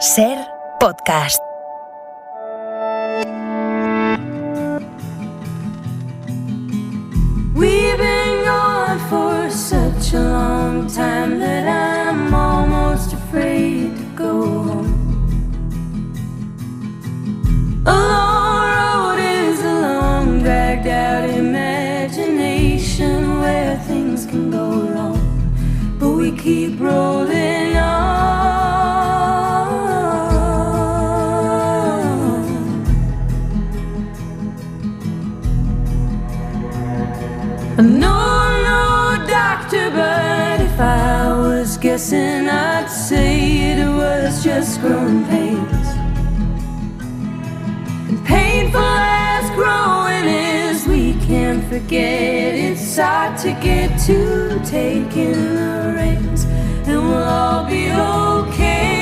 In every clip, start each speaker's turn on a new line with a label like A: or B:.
A: Ser podcast.
B: We've been gone for such a long time that I'm almost afraid to go home. A long road is a long, dragged out imagination where things can go wrong, but we keep rolling on. No, doctor, but if I was guessing, I'd say it was just growing pains. And painful as growing is, we can't forget it's hard to get to taking the reins, and we'll all be okay.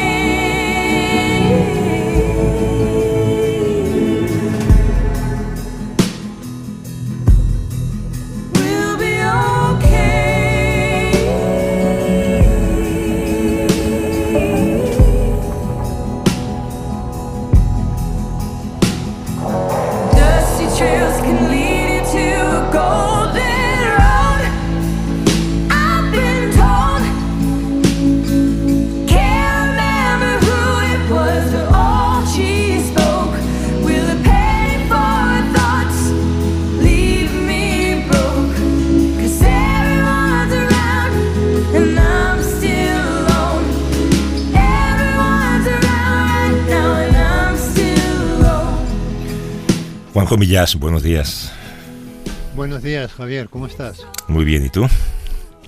C: Juanjo Millás, buenos días.
D: Buenos días, Javier, ¿cómo estás?
C: Muy bien, ¿y tú?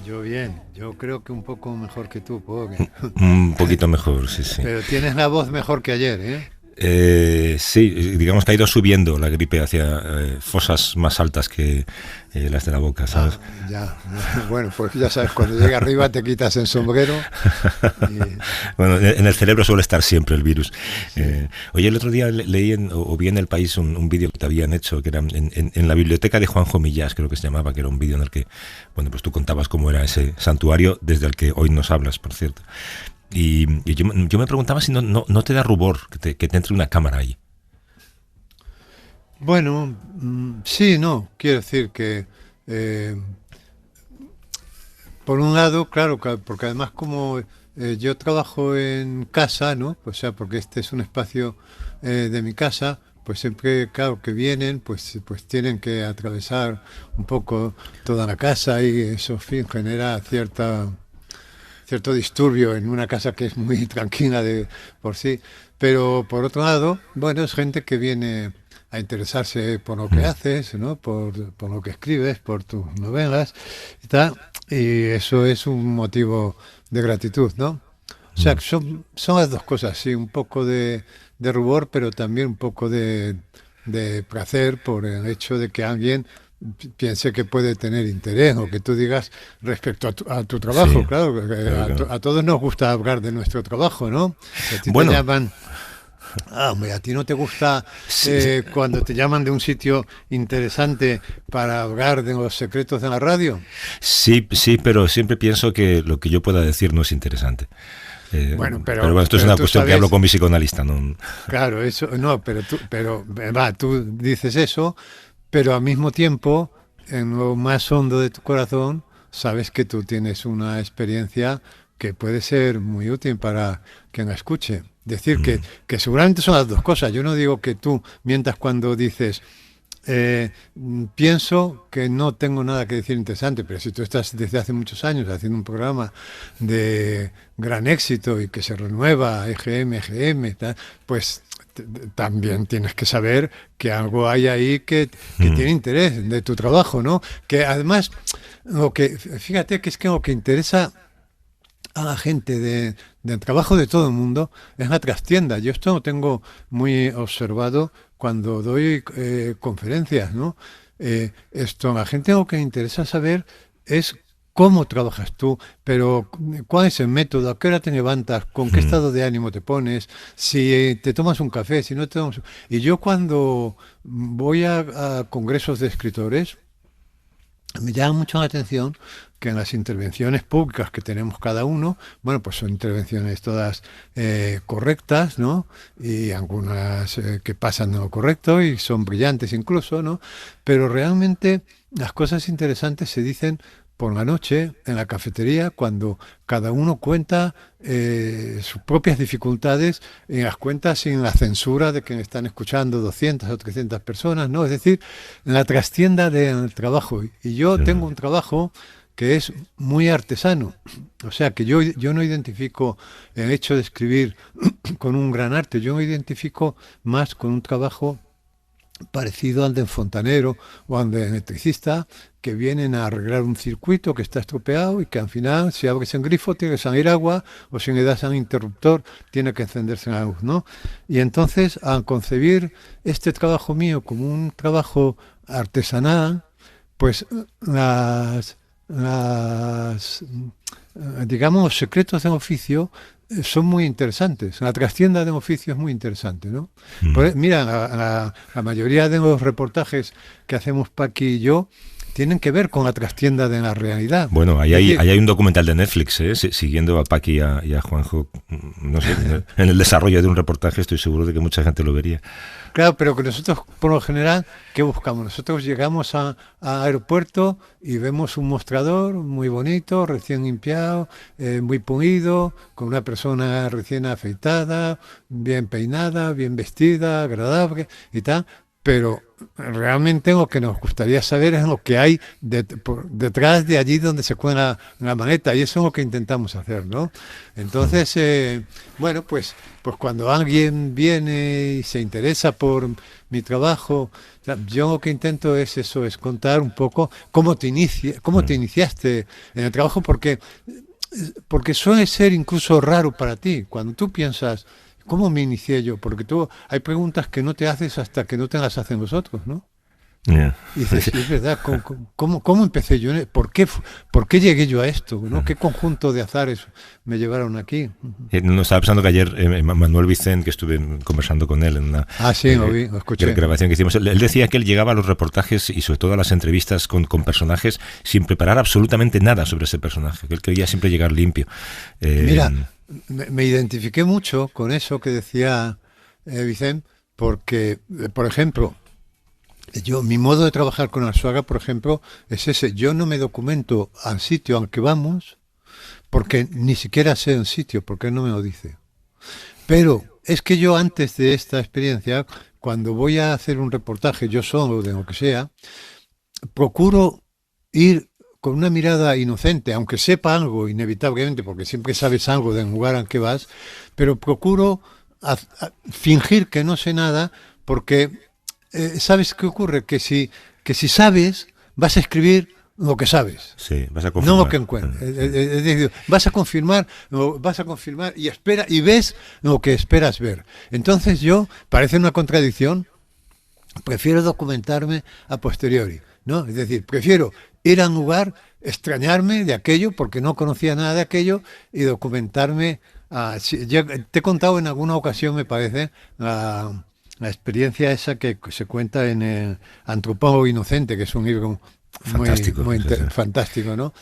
D: Yo bien, yo creo que un poco mejor que tú, porque...
C: Un poquito mejor, sí.
D: Pero tienes la voz mejor que ayer, ¿eh?
C: Sí, digamos que ha ido subiendo la gripe hacia fosas más altas que las de la boca, ¿sabes?
D: Ya. Bueno, pues ya sabes, cuando llega arriba te quitas el sombrero. Y...
C: Bueno, en el cerebro suele estar siempre el virus. Sí. Oye, el otro día leí o vi en El País un vídeo que te habían hecho, que era en la biblioteca de Juanjo Millás, creo que se llamaba, que era un vídeo en el que, bueno, pues tú contabas cómo era ese santuario desde el que hoy nos hablas, por cierto. Y yo me preguntaba si no te da rubor que te entre una cámara ahí.
D: Bueno, sí, no. Quiero decir que, por un lado, claro, porque además como yo trabajo en casa, ¿no? O sea, porque este es un espacio de mi casa, pues siempre, claro, que vienen, pues tienen que atravesar un poco toda la casa y eso, en fin, genera cierto disturbio en una casa que es muy tranquila de por sí, pero por otro lado, bueno, es gente que viene a interesarse por lo que haces, ¿no? Por lo que escribes, por tus novelas y tal, y eso es un motivo de gratitud, ¿no? O sea, son las dos cosas, sí, un poco de rubor, pero también un poco de placer por el hecho de que alguien piense que puede tener interés o que tú digas respecto a tu trabajo, sí, claro. A todos nos gusta hablar de nuestro trabajo, ¿no? A ti te llaman... hombre, a ti no te gusta cuando te llaman de un sitio interesante para hablar de los secretos de la radio.
C: Sí, pero siempre pienso que lo que yo pueda decir no es interesante. Bueno, pero esto es una cuestión que hablo con mi psicoanalista, ¿no?
D: Claro, eso no, pero tú dices eso, pero al mismo tiempo, en lo más hondo de tu corazón, sabes que tú tienes una experiencia que puede ser muy útil para quien la escuche. Decir que seguramente son las dos cosas. Yo no digo que tú mientas cuando dices pienso que no tengo nada que decir interesante, pero si tú estás desde hace muchos años haciendo un programa de gran éxito y que se renueva, EGM, tal, pues también tienes que saber que algo hay ahí que tiene interés de tu trabajo, ¿no? Que además, fíjate que es que lo que interesa a la gente del trabajo de todo el mundo es la trastienda. Yo esto lo tengo muy observado cuando doy conferencias, ¿no? A la gente lo que interesa saber es cómo trabajas tú, pero cuál es el método, a qué hora te levantas, con qué estado de ánimo te pones, si te tomas un café, si no te tomas... Y yo cuando voy a congresos de escritores, me llama mucho la atención que en las intervenciones públicas que tenemos cada uno, bueno, pues son intervenciones todas correctas, ¿no? Y algunas que pasan de lo correcto y son brillantes incluso, ¿no? Pero realmente las cosas interesantes se dicen por la noche en la cafetería, cuando cada uno cuenta sus propias dificultades y las cuenta sin la censura de que están escuchando 200 o 300 personas, ¿no? Es decir, en la trastienda del trabajo. Y yo tengo un trabajo que es muy artesano, o sea que yo no identifico el hecho de escribir con un gran arte, yo me identifico más con un trabajo parecido al de fontanero o al de electricista, que vienen a arreglar un circuito que está estropeado y que al final, si abres el grifo, tiene que salir agua, o si le das al interruptor, tiene que encenderse la luz, ¿no? Y entonces, al concebir este trabajo mío como un trabajo artesanal, pues digamos, secretos del oficio son muy interesantes. La trastienda de oficio es muy interesante, ¿no? Pues, mira, la mayoría de los reportajes que hacemos Paqui y yo tienen que ver con la trastienda de la realidad.
C: Bueno, ahí hay un documental de Netflix, siguiendo a Paqui y a Juanjo, no sé, en el desarrollo de un reportaje. Estoy seguro de que mucha gente lo vería.
D: Claro, pero que nosotros, por lo general, ¿qué buscamos? Nosotros llegamos al aeropuerto y vemos un mostrador muy bonito, recién limpiado, muy pulido, con una persona recién afeitada, bien peinada, bien vestida, agradable y tal, pero realmente lo que nos gustaría saber es lo que hay detrás de allí donde se cuelga la maleta, y eso es lo que intentamos hacer, ¿no? Entonces, bueno, pues cuando alguien viene y se interesa por mi trabajo, yo lo que intento es eso, es contar un poco cómo te iniciaste en el trabajo, porque suele ser incluso raro para ti, cuando tú piensas, ¿cómo me inicié yo? Porque hay preguntas que no te haces hasta que no te las hacen los otros, ¿no?
C: Yeah.
D: Y dices, es verdad, ¿cómo empecé yo? ¿Por qué llegué yo a esto? ¿No? ¿Qué conjunto de azares me llevaron aquí?
C: No, estaba pensando que ayer Manuel Vicent, que estuve conversando con él en una
D: lo escuché.
C: Grabación que hicimos, él decía que él llegaba a los reportajes y sobre todo a las entrevistas con personajes sin preparar absolutamente nada sobre ese personaje, que él quería siempre llegar limpio.
D: Mira, me identifiqué mucho con eso que decía Vicent, porque, por ejemplo, mi modo de trabajar con Arzuaga, por ejemplo, es ese. Yo no me documento al sitio al que vamos porque ni siquiera sé el sitio, porque él no me lo dice. Pero es que yo, antes de esta experiencia, cuando voy a hacer un reportaje, yo solo, de lo que sea, procuro ir con una mirada inocente, aunque sepa algo inevitablemente, porque siempre sabes algo del lugar al que vas, pero procuro fingir que no sé nada, porque ¿sabes qué ocurre? Que si sabes, vas a escribir lo que sabes,
C: sí, vas a confirmar.
D: No lo que encuentras. Es decir, vas a confirmar y ves lo que esperas ver. Entonces parece una contradicción, prefiero documentarme a posteriori, ¿no? Es decir, prefiero ir a un lugar, extrañarme de aquello porque no conocía nada de aquello y documentarme. Yo te he contado en alguna ocasión, me parece, la experiencia esa que se cuenta en el Antropólogo Inocente, que es un libro muy fantástico, ¿no?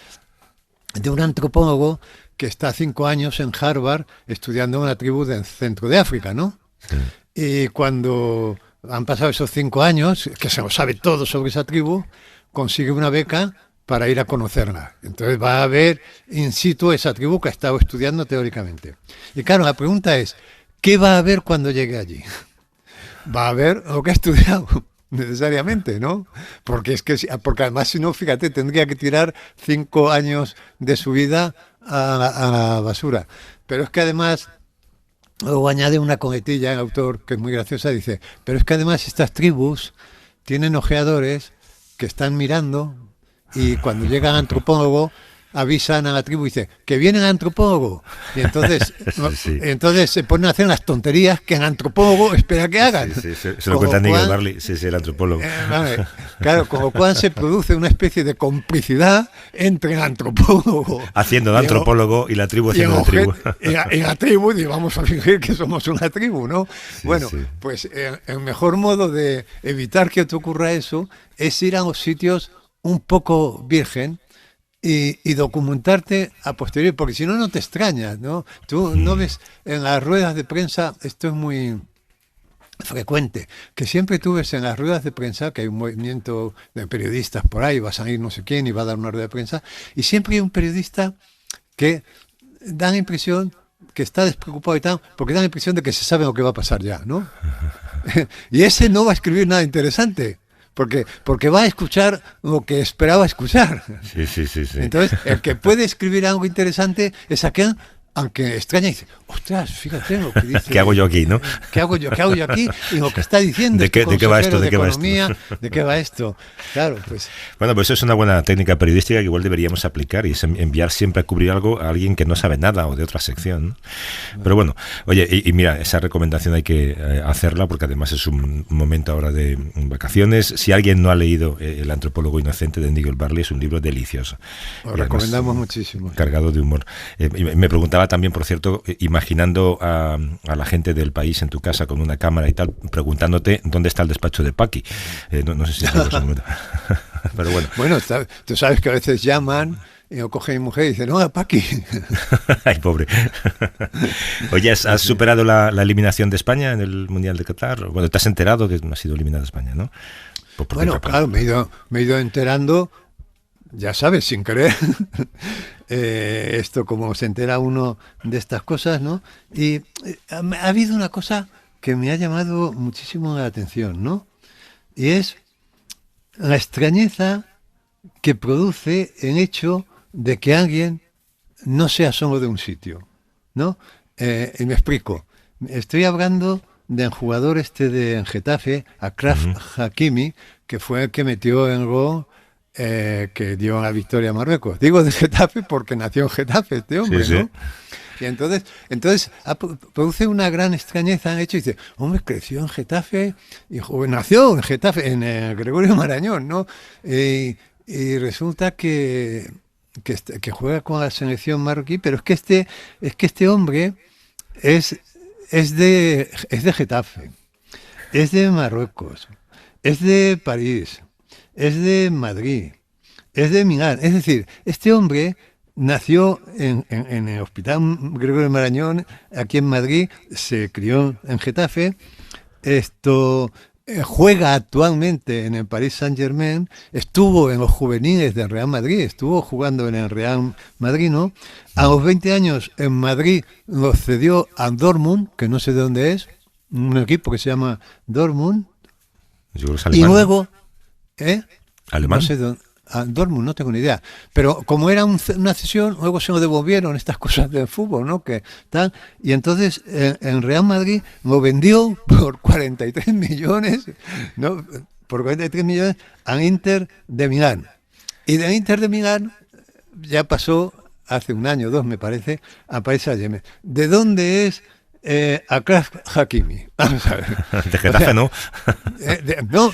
D: De un antropólogo que está 5 años en Harvard estudiando una tribu del centro de África, ¿no? Sí. Y cuando han pasado esos 5 años, que se lo sabe todo sobre esa tribu, consigue una beca para ir a conocerla. Entonces va a ver in situ esa tribu que ha estado estudiando teóricamente. Y claro, la pregunta es, ¿qué va a ver cuando llegue allí? Va a ver lo que ha estudiado, necesariamente, ¿no? Porque además, si no, fíjate, tendría que tirar 5 años de su vida a la basura. Pero es que además, luego añade una coletilla el autor, que es muy graciosa, dice, pero es que además estas tribus tienen ojeadores que están mirando, y cuando llega el antropólogo avisan a la tribu y dice que viene el antropólogo, y entonces entonces se ponen a hacer las tonterías que el antropólogo espera que hagan.
C: Se lo cuenta Nigel Barley, el antropólogo.
D: Claro, con lo cual se produce una especie de complicidad entre el antropólogo
C: haciendo de antropólogo y la tribu haciendo de tribu.
D: Y la tribu, y vamos a fingir que somos una tribu, ¿no? Pues el mejor modo de evitar que te ocurra eso es ir a los sitios un poco virgen, y documentarte a posteriori, porque si no, no te extrañas, ¿no? Tú no ves en las ruedas de prensa, esto es muy frecuente, que siempre tú ves en las ruedas de prensa que hay un movimiento de periodistas por ahí, va a salir no sé quién y va a dar una rueda de prensa, y siempre hay un periodista que da la impresión que está despreocupado y tal, porque da la impresión de que se sabe lo que va a pasar ya, ¿no? Y ese no va a escribir nada interesante, porque va a escuchar lo que esperaba escuchar.
C: Sí.
D: Entonces, el que puede escribir algo interesante es aquel, aunque extraña, y dice, ostras, fíjate lo que dice.
C: ¿Qué hago yo aquí, no?
D: ¿Qué hago yo aquí? Y lo que está diciendo.
C: ¿De qué va esto? ¿De qué va esto?
D: ¿De qué va esto? Claro, pues.
C: Bueno, pues eso es una buena técnica periodística que igual deberíamos aplicar, y es enviar siempre a cubrir algo a alguien que no sabe nada o de otra sección, ¿no? Pero bueno, oye, y mira, esa recomendación hay que hacerla porque además es un momento ahora de vacaciones. Si alguien no ha leído El antropólogo inocente de Nigel Barley, es un libro delicioso.
D: Lo recomendamos muchísimo.
C: Cargado de humor. Me preguntaba también, por cierto, imaginando a la gente del país en tu casa con una cámara y tal, preguntándote dónde está el despacho de Paqui. No sé si es ese momento. Pero bueno.
D: Bueno, tú sabes que a veces llaman y lo coge mi mujer y dice, no, Paqui.
C: Ay, pobre. Oye, ¿has superado la eliminación de España en el Mundial de Qatar? Bueno, te has enterado que ha sido eliminada España, ¿no?
D: Bueno, claro, me he ido enterando, ya sabes, sin querer. Esto, como se entera uno de estas cosas, ¿no? Y ha habido una cosa que me ha llamado muchísimo la atención, ¿no? Y es la extrañeza que produce el hecho de que alguien no sea solo de un sitio, ¿no? Y me explico. Estoy hablando del jugador de Getafe, Achraf Hakimi, que fue el que metió en gol que dio la victoria a Marruecos. Digo de Getafe porque nació en Getafe este hombre,
C: sí,
D: ¿no? Y entonces produce una gran extrañeza en el hecho, y dice, hombre, creció en Getafe, y nació en Getafe, en Gregorio Marañón, ¿no? Y resulta que juega con la selección marroquí, pero es que este hombre es de Getafe, es de Marruecos, es de París, es de Madrid, es de Milán. Es decir, este hombre nació en el Hospital Gregorio Marañón, aquí en Madrid, se crió en Getafe, juega actualmente en el Paris Saint-Germain, estuvo en los juveniles del Real Madrid, estuvo jugando en el Real Madrid, ¿no? A los 20 años en Madrid lo cedió a Dortmund, que no sé de dónde es, un equipo que se llama Dortmund.
C: Yo creo que es alemán.
D: Y luego,
C: ¿Alemán?
D: No sé dónde. A Dortmund, no tengo ni idea. Pero como era una cesión, luego se lo devolvieron estas cosas del fútbol, ¿no? Que tal. Y entonces en Real Madrid lo vendió por 43 millones, ¿no? Por 43 millones al Inter de Milán. Y del Inter de Milán ya pasó hace un año o dos, me parece, a Paris Saint-Germain. ¿De dónde es Achraf Hakimi? Vamos a ver.
C: De Getafe, o sea, ¿no?
D: No,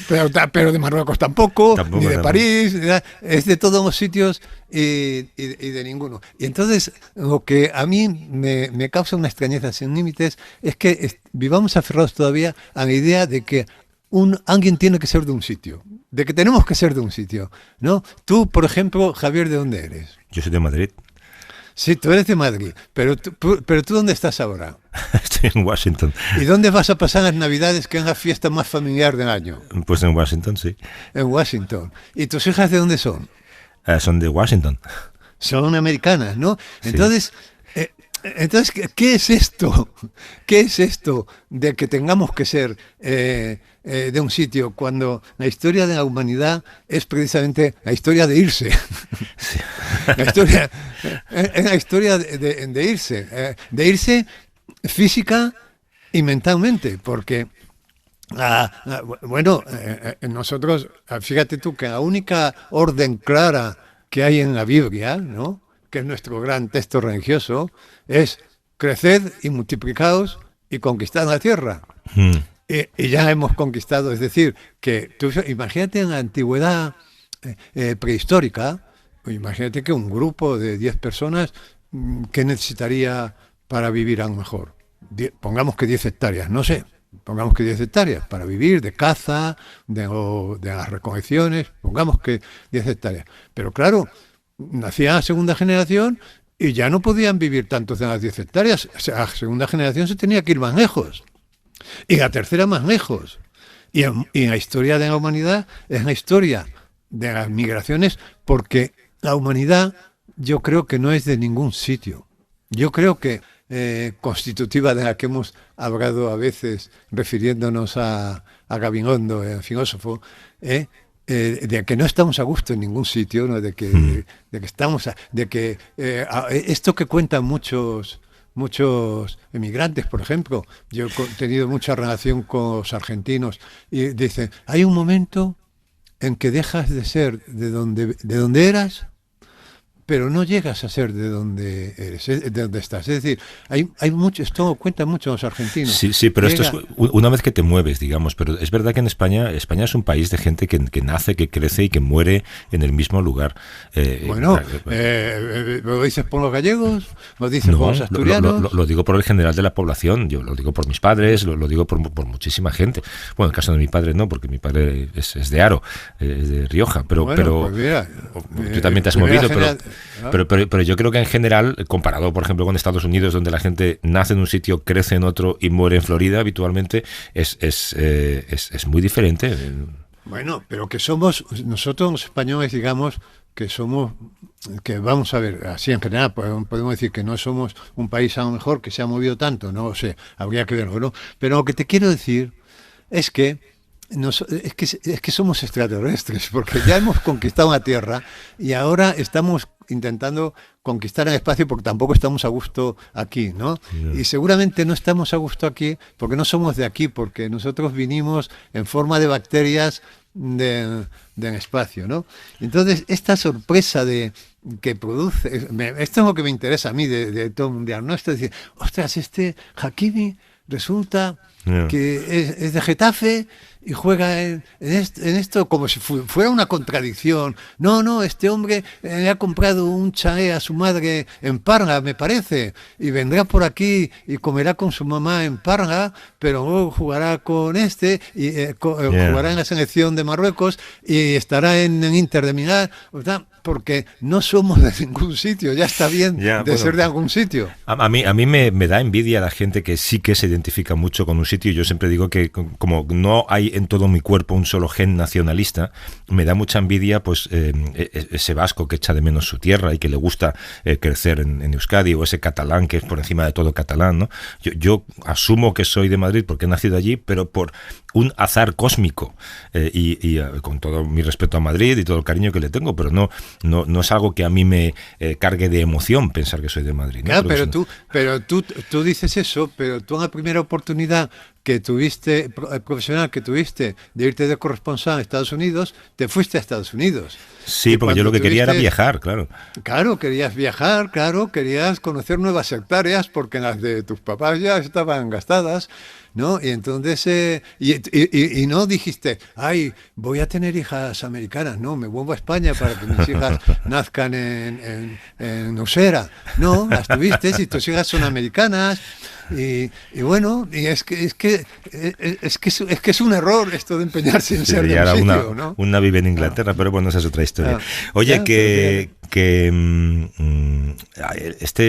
D: pero de Marruecos tampoco, ni de París, es de todos los sitios y de ninguno. Y entonces lo que a mí me causa una extrañeza sin límites es que vivamos aferrados todavía a la idea de que alguien tiene que ser de un sitio, de que tenemos que ser de un sitio, ¿no? Tú, por ejemplo, Javier, ¿de dónde eres?
C: Yo soy de Madrid.
D: Sí, tú eres de Madrid, pero tú ¿dónde estás ahora?
C: Estoy en Washington.
D: ¿Y dónde vas a pasar las Navidades, que es la fiesta más familiar del año?
C: Pues en Washington, sí.
D: En Washington. ¿Y tus hijas de dónde son?
C: Son de Washington.
D: Son americanas, ¿no?
C: Sí.
D: Entonces, ¿qué es esto? ¿Qué es esto de que tengamos que ser de un sitio cuando la historia de la humanidad es precisamente la historia de irse? Sí. Es la historia de irse física y mentalmente, porque nosotros, fíjate tú que la única orden clara que hay en la Biblia, ¿no?, que es nuestro gran texto religioso, es creced y multiplicaos y conquistad la tierra. Y ya hemos conquistado, es decir, que tú imagínate en la antigüedad prehistórica, imagínate que un grupo de 10 personas, ¿qué necesitaría para vivir a lo mejor? Pongamos que 10 hectáreas, no sé, pongamos que 10 hectáreas para vivir, de caza, de las recolecciones, pongamos que 10 hectáreas. Pero claro, nacían a segunda generación y ya no podían vivir tantos en las 10 hectáreas. O sea, a segunda generación se tenía que ir más lejos. Y la tercera más lejos. Y en la historia de la humanidad es la historia de las migraciones, porque la humanidad yo creo que no es de ningún sitio. Yo creo que constitutiva de la que hemos hablado a veces refiriéndonos a Gabilondo, el filósofo, de que no estamos a gusto en ningún sitio, ¿no? de que estamos esto que cuentan muchos emigrantes, por ejemplo. Yo he tenido mucha relación con los argentinos y dicen, hay un momento en que dejas de ser de donde eras, pero no llegas a ser de donde eres, de donde estás. Es decir, hay mucho, esto cuentan mucho los argentinos.
C: Sí, pero esto es una vez que te mueves, digamos. Pero es verdad que en España es un país de gente que nace, que crece y que muere en el mismo lugar.
D: ¿Lo dices por los gallegos? ¿Lo dices por los asturianos?
C: Lo digo por el general de la población. Yo lo digo por mis padres, lo digo por muchísima gente. Bueno, en el caso de mi padre no, porque mi padre es de Haro, es de Rioja. Pero pues mira, tú también te has movido, pero yo creo que en general, comparado por ejemplo con Estados Unidos, donde la gente nace en un sitio, crece en otro y muere en Florida habitualmente, es muy diferente.
D: Bueno, pero que somos, nosotros los españoles, digamos, que vamos a ver, así en general podemos decir que no somos un país a lo mejor que se ha movido tanto, no sé, habría que verlo, ¿no? Pero lo que te quiero decir es que somos extraterrestres, porque ya hemos conquistado la Tierra y ahora estamos intentando conquistar el espacio porque tampoco estamos a gusto aquí, ¿no? Yeah. Y seguramente no estamos a gusto aquí porque no somos de aquí, porque nosotros vinimos en forma de bacterias del espacio, ¿no? Entonces, esta sorpresa que produce, esto es lo que me interesa a mí de todo el mundial, ¿no? Esto es decir, ostras, Hakimi resulta que es de Getafe y juega en esto como si fuera una contradicción. No, este hombre le ha comprado un chalet a su madre en Parga, me parece, y vendrá por aquí y comerá con su mamá en Parga, pero luego jugará con jugará en la selección de Marruecos y estará en el Inter de Milán, porque no somos de ningún sitio, ya está bien ser de algún sitio.
C: A mí me da envidia la gente que sí que se identifica mucho con un sitio. Yo siempre digo que como no hay en todo mi cuerpo un solo gen nacionalista, me da mucha envidia pues ese vasco que echa de menos su tierra y que le gusta crecer en Euskadi, o ese catalán que es por encima de todo catalán, ¿no? Yo asumo que soy de Madrid porque he nacido allí, pero por un azar cósmico, y con todo mi respeto a Madrid y todo el cariño que le tengo, pero no es algo que a mí me cargue de emoción pensar que soy de Madrid, ¿no?
D: Claro, pero tú dices eso, pero tú en la primera oportunidad que tuviste, profesional que tuviste de irte de corresponsal a Estados Unidos, te fuiste a Estados Unidos.
C: Sí, porque yo lo que quería era viajar, claro.
D: Claro, querías viajar, claro, querías conocer nuevas hectáreas porque las de tus papás ya estaban gastadas, ¿no? Y entonces, y no dijiste, ay, voy a tener hijas americanas, no, me vuelvo a España para que mis hijas nazcan en Usera. No, las tuviste y tus hijas son americanas. Y bueno, y es que es un error esto de empeñarse en ser de un sitio, ¿no?
C: Una vive en Inglaterra, pero bueno, esa es otra historia. Oye,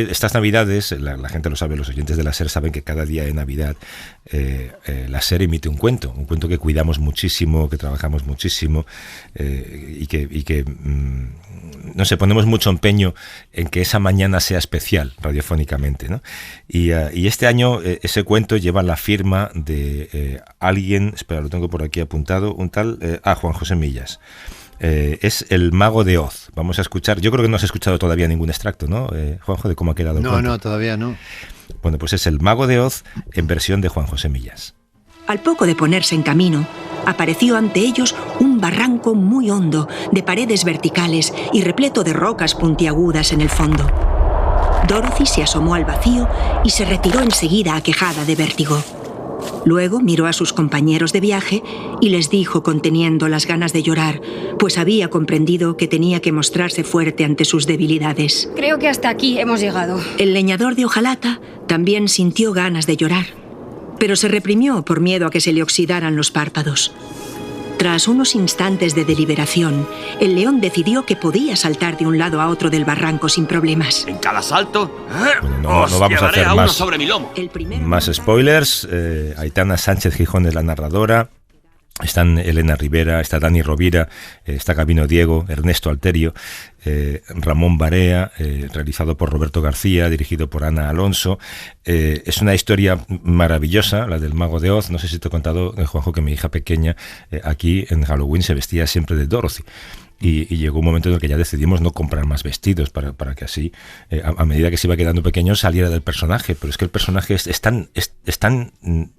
C: estas Navidades, la gente lo sabe, los oyentes de la SER saben que cada día de Navidad la SER emite un cuento que cuidamos muchísimo, que trabajamos muchísimo, y que no sé, ponemos mucho empeño en que esa mañana sea especial radiofónicamente, ¿no? Y este año ese cuento lleva la firma de alguien, espera, lo tengo por aquí apuntado, un tal Juan José Millas. Es el Mago de Oz. Vamos a escuchar, yo creo que no has escuchado todavía ningún extracto, ¿no, Juanjo, de cómo ha quedado el cuento?
D: No, todavía no.
C: Bueno, pues es el Mago de Oz en versión de Juan José Millas.
E: Al poco de ponerse en camino, apareció ante ellos un barranco muy hondo, de paredes verticales y repleto de rocas puntiagudas en el fondo. Dorothy se asomó al vacío y se retiró enseguida aquejada de vértigo. Luego miró a sus compañeros de viaje y les dijo, conteniendo las ganas de llorar, pues había comprendido que tenía que mostrarse fuerte ante sus debilidades.
F: Creo que hasta aquí hemos llegado.
E: El leñador de hojalata también sintió ganas de llorar, pero se reprimió por miedo a que se le oxidaran los párpados. Tras unos instantes de deliberación, el león decidió que podía saltar de un lado a otro del barranco sin problemas.
G: En cada salto,
C: Bueno, no vamos a hacer
G: a uno
C: más.
G: sobre mi lomo.
E: El primero...
C: Más spoilers. Aitana Sánchez Gijón es la narradora. Están Elena Rivera, está Dani Rovira, está Gabino Diego, Ernesto Alterio, Ramón Barea, realizado por Roberto García, dirigido por Ana Alonso. Es una historia maravillosa, la del Mago de Oz. No sé si te he contado, Juanjo, que mi hija pequeña aquí en Halloween se vestía siempre de Dorothy. Y llegó un momento en el que ya decidimos no comprar más vestidos para que así, a medida que se iba quedando pequeño, saliera del personaje. Pero es que el personaje es tan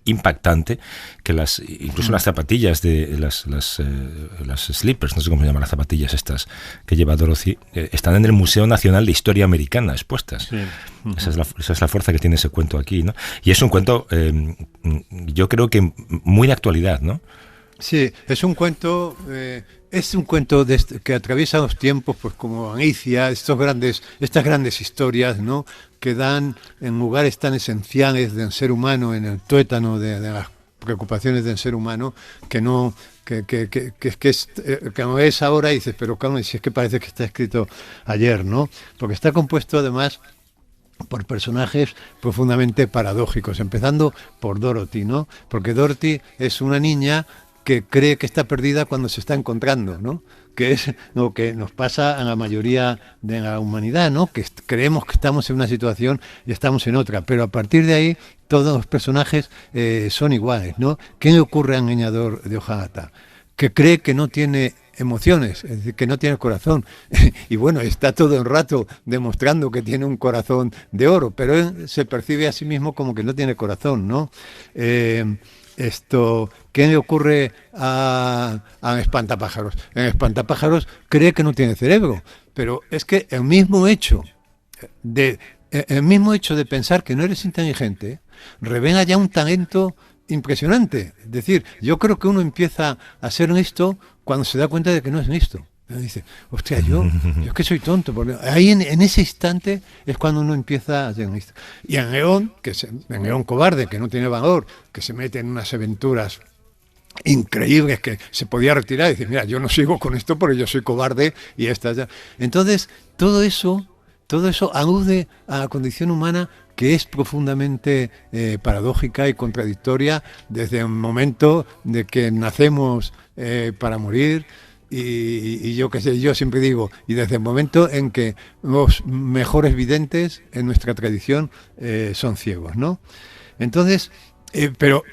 C: impactante que incluso las zapatillas de las slippers, no sé cómo se llaman las zapatillas estas que lleva Dorothy, están en el Museo Nacional de Historia Americana expuestas. Sí. Esa es la fuerza que tiene ese cuento aquí, ¿no? Y es un cuento, yo creo que muy de actualidad, ¿no?
D: Sí, es un cuento que atraviesa los tiempos, pues como Anicia, estas grandes historias, ¿no? Que dan en lugares tan esenciales del ser humano, en el tuétano de las preocupaciones del ser humano, que no es ahora y dices, pero claro, si es que parece que está escrito ayer, ¿no? Porque está compuesto además por personajes profundamente paradójicos, empezando por Dorothy, ¿no? Porque Dorothy es una niña que cree que está perdida cuando se está encontrando, ¿no? Que es lo que nos pasa a la mayoría de la humanidad, ¿no? Que creemos que estamos en una situación y estamos en otra, pero a partir de ahí todos los personajes son iguales, ¿no? ¿Qué le ocurre al Leñador de Hojágata? Que cree que no tiene emociones, es decir, que no tiene corazón. Y bueno, está todo el rato demostrando que tiene un corazón de oro, pero él se percibe a sí mismo como que no tiene corazón, ¿no? ¿Qué le ocurre a Espantapájaros? En Espantapájaros cree que no tiene cerebro, pero es que el mismo hecho de pensar que no eres inteligente revela ya un talento impresionante. Es decir, yo creo que uno empieza a ser listo cuando se da cuenta de que no es listo. Dice, hostia, yo es que soy tonto. Porque ahí en ese instante es cuando uno empieza a ser listo. Y en León, en León cobarde, que no tiene valor, que se mete en unas aventuras increíbles, que se podía retirar y decir, mira, yo no sigo con esto porque yo soy cobarde y esta ya. Entonces, todo eso alude a la condición humana, que es profundamente paradójica y contradictoria desde el momento de que nacemos para morir. Y yo qué sé, yo siempre digo, y desde el momento en que los mejores videntes en nuestra tradición son ciegos, ¿no? Entonces, pero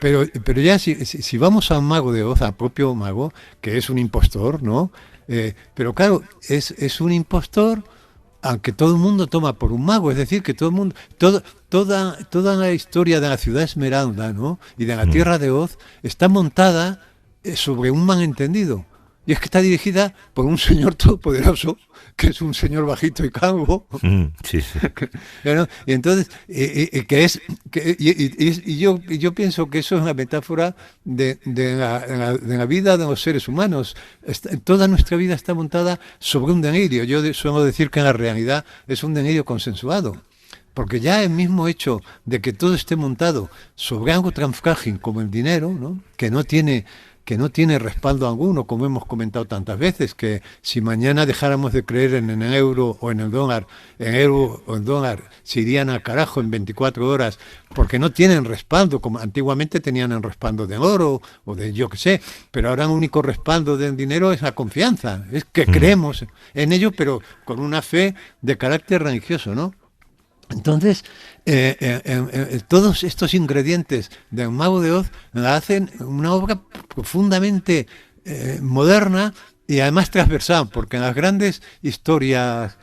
D: ya si vamos al Mago de Oz, al propio mago, que es un impostor, ¿no? Pero claro, es un impostor, aunque todo el mundo toma por un mago, es decir, que todo el mundo, toda la historia de la ciudad Esmeralda, ¿no? Y de la tierra de Oz está montada sobre un malentendido. Y es que está dirigida por un señor todopoderoso, que es un señor bajito y calvo.
C: Sí, sí.
D: ¿No? Y entonces, yo pienso que eso es una metáfora de la vida de los seres humanos. Toda nuestra vida está montada sobre un delirio. Yo suelo decir que en la realidad es un delirio consensuado. Porque ya el mismo hecho de que todo esté montado sobre algo tan frágil como el dinero, ¿no? que no tiene respaldo alguno, como hemos comentado tantas veces, que si mañana dejáramos de creer en el euro o en el dólar, se irían al carajo en 24 horas, porque no tienen respaldo, como antiguamente tenían el respaldo del oro o de yo qué sé, pero ahora el único respaldo del dinero es la confianza, es que creemos en ello, pero con una fe de carácter religioso, ¿no? Entonces, todos estos ingredientes del Mago de Oz la hacen una obra profundamente moderna y además transversal, porque en las grandes historias